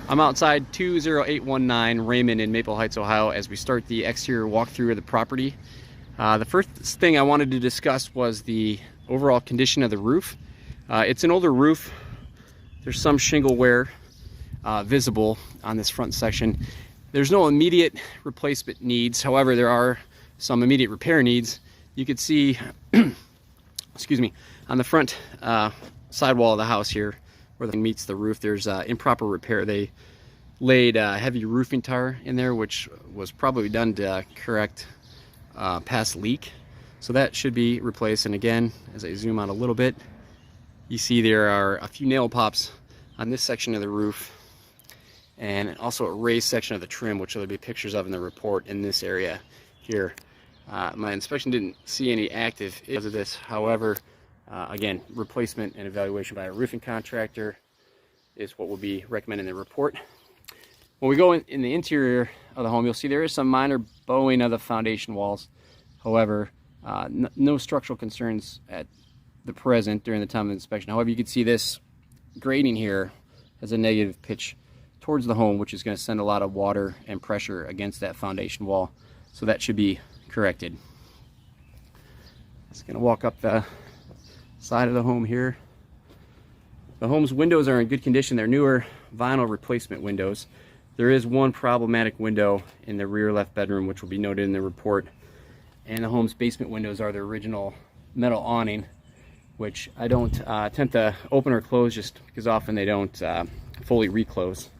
I'm outside 20819 Raymond in Maple Heights, Ohio, as we start the exterior walkthrough of the property. The first thing I wanted to discuss was the overall condition of the roof. It's an older roof. There's some shingle wear visible on this front section. There's no immediate replacement needs. However, there are some immediate repair needs. You can see, excuse me, on the front sidewall of the house here, where it meets the roof, there's improper repair. They laid heavy roofing tar in there, which was probably done to correct past leak. So that should be replaced. And again, as I zoom out a little bit, you see there are a few nail pops on this section of the roof, and also a raised section of the trim, which there'll be pictures of in the report in this area here. My inspection didn't see any active issues of this. However, again, replacement and evaluation by a roofing contractor is what will be recommended in the report. When we go in the interior of the home, you'll see there is some minor bowing of the foundation walls. However, no structural concerns at the present during the time of inspection. However, you can see this grading here has a negative pitch towards the home, which is going to send a lot of water and pressure against that foundation wall. So that should be corrected. Just going to walk up the side of the home here. The home's windows are in good condition. They're newer vinyl replacement windows. There is one problematic window in the rear left bedroom, which will be noted in the report. And the home's basement windows are the original metal awning, which I don't attempt to open or close just because often they don't fully reclose.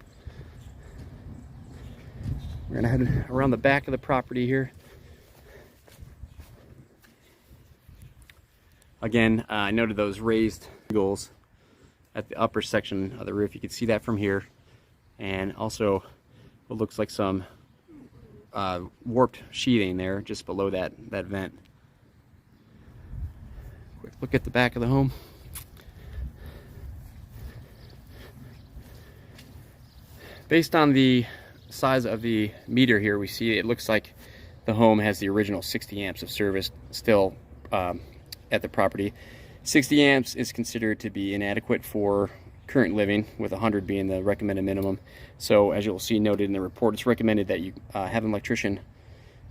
We're gonna head around the back of the property here. Again, I noted those raised shingles at the upper section of the roof. You can see that from here. And also what looks like some warped sheathing there just below that vent. Quick look at the back of the home. Based on the size of the meter here, we see it looks like the home has the original 60 amps of service still at the property. 60 amps is considered to be inadequate for current living, with 100 being the recommended minimum. So as you'll see noted in the report, it's recommended that you have an electrician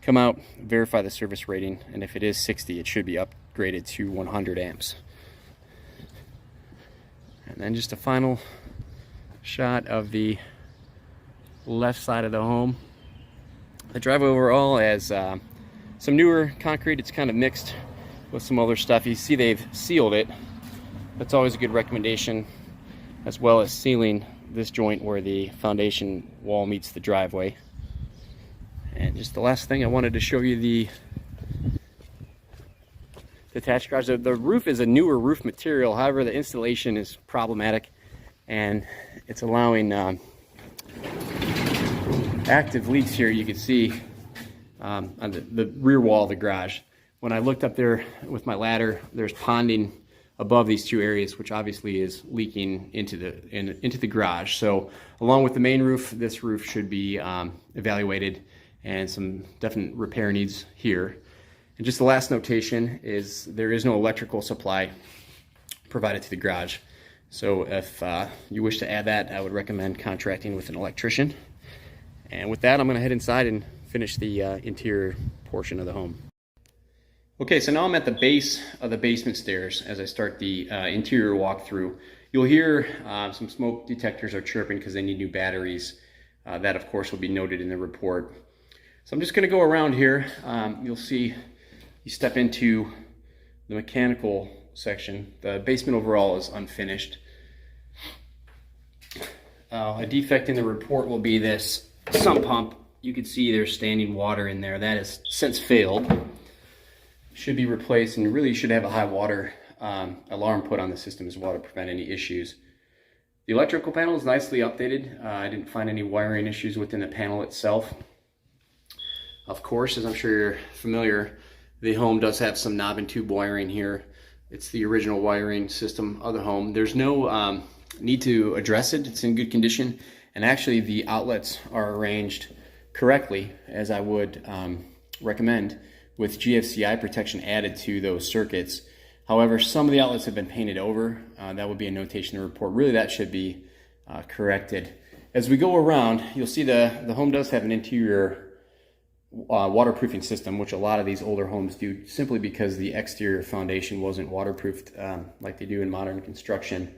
come out, verify the service rating, and if it is 60, it should be upgraded to 100 amps. And then just a final shot of the left side of the home. The driveway overall has some newer concrete. It's kind of mixed with some other stuff. You see they've sealed it. That's always a good recommendation, as well as sealing this joint where the foundation wall meets the driveway. And just the last thing, I wanted to show you the detached garage. The roof is a newer roof material. However, the installation is problematic, and it's allowing active leaks here. You can see on the rear wall of the garage. When I looked up there with my ladder, there's ponding above these two areas, which obviously is leaking into the garage. So along with the main roof, this roof should be evaluated, and some definite repair needs here. And just the last notation is there is no electrical supply provided to the garage. So if you wish to add that, I would recommend contracting with an electrician. And with that, I'm going to head inside and finish the interior portion of the home. Okay, so now I'm at the base of the basement stairs as I start the interior walkthrough. You'll hear some smoke detectors are chirping because they need new batteries. That, of course, will be noted in the report. So I'm just going to go around here. You'll see you step into the mechanical section. The basement overall is unfinished. A defect in the report will be this sump pump. You can see there's standing water in there. That has since failed. Should be replaced, and really should have a high water alarm put on the system as well to prevent any issues. The electrical panel is nicely updated. I didn't find any wiring issues within the panel itself. Of course, as I'm sure you're familiar, the home does have some knob and tube wiring here. It's the original wiring system of the home. There's no need to address it. It's in good condition, and actually the outlets are arranged correctly, as I would recommend, with GFCI protection added to those circuits. However, some of the outlets have been painted over. That would be a notation in the report. Really, that should be corrected. As we go around, you'll see the home does have an interior waterproofing system, which a lot of these older homes do, simply because the exterior foundation wasn't waterproofed like they do in modern construction.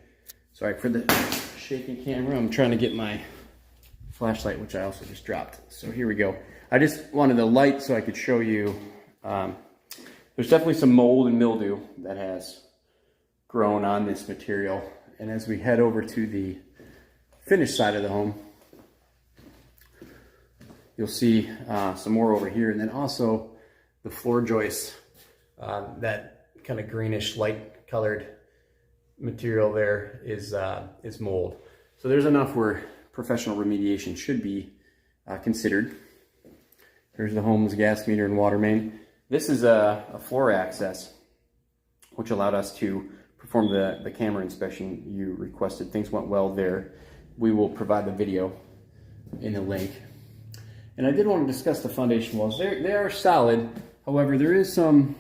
Sorry for the shaking camera. I'm trying to get my flashlight, which I also just dropped. So here we go. I just wanted the light so I could show you. There's definitely some mold and mildew that has grown on this material. And as we head over to the finished side of the home, you'll see some more over here, and then also the floor joists, that kind of greenish light colored material there is mold. So there's enough where professional remediation should be considered. Here's the home's gas meter and water main. This is a floor access, which allowed us to perform the camera inspection you requested. Things went well there. We will provide the video in the link. And I did want to discuss the foundation walls. They are solid. However, there is some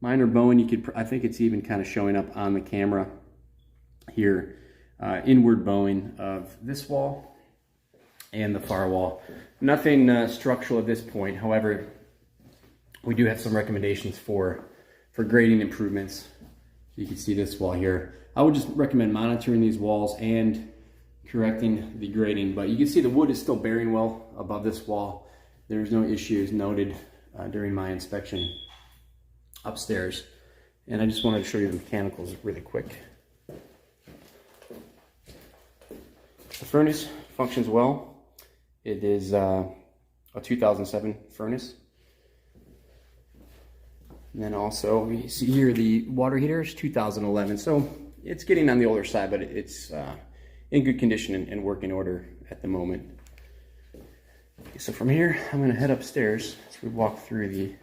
minor bowing. I think it's even kind of showing up on the camera here. Inward bowing of this wall and the far wall. Nothing structural at this point. However, we do have some recommendations for grading improvements. You can see this wall here. I would just recommend monitoring these walls and correcting the grading, but you can see the wood is still bearing well above this wall. There's no issues noted during my inspection upstairs. And I just wanted to show you the mechanicals really quick. The furnace functions well. It is a 2007 furnace. And then also, you see here the water heater is 2011, so it's getting on the older side, but it's in good condition and working order at the moment. Okay, so from here, I'm going to head upstairs as we walk through the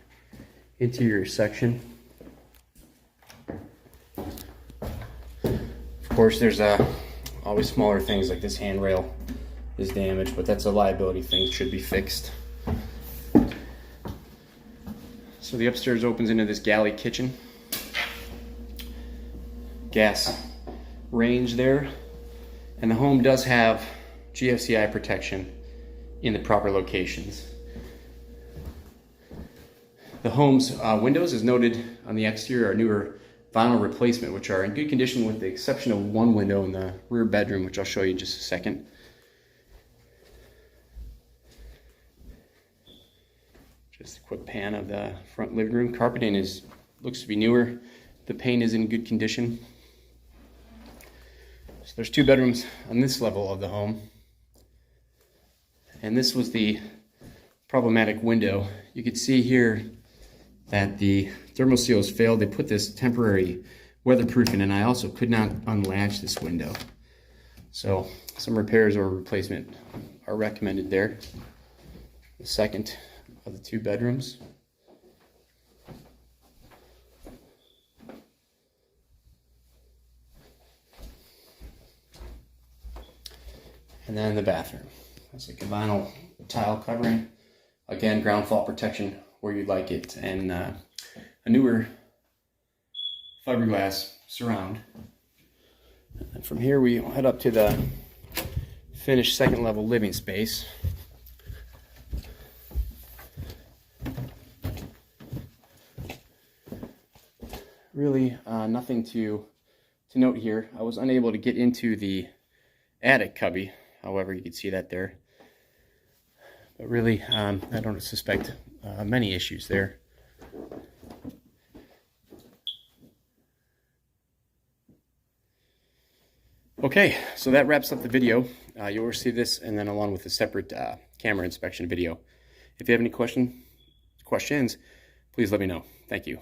interior section. Of course, there's always smaller things like this handrail is damaged, but that's a liability thing. It should be fixed. So the upstairs opens into this galley kitchen. Gas range there. And the home does have GFCI protection in the proper locations. The home's windows, as noted on the exterior, are newer vinyl replacement, which are in good condition with the exception of one window in the rear bedroom, which I'll show you in just a second. Just a quick pan of the front living room. Carpeting looks to be newer. The paint is in good condition. So there's two bedrooms on this level of the home. And this was the problematic window. You can see here that the thermal seal has failed. They put this temporary weatherproofing, and I also could not unlatch this window. So some repairs or replacement are recommended there. The second of the two bedrooms. And then the bathroom. That's like a vinyl tile covering. Again, ground fault protection where you'd like it, and a newer fiberglass surround. And from here we head up to the finished second level living space. Really nothing to note here. I was unable to get into the attic cubby. However, you can see that there. But really, I don't suspect many issues there. Okay, so that wraps up the video. You'll receive this and then along with a separate camera inspection video. If you have any questions, please let me know. Thank you.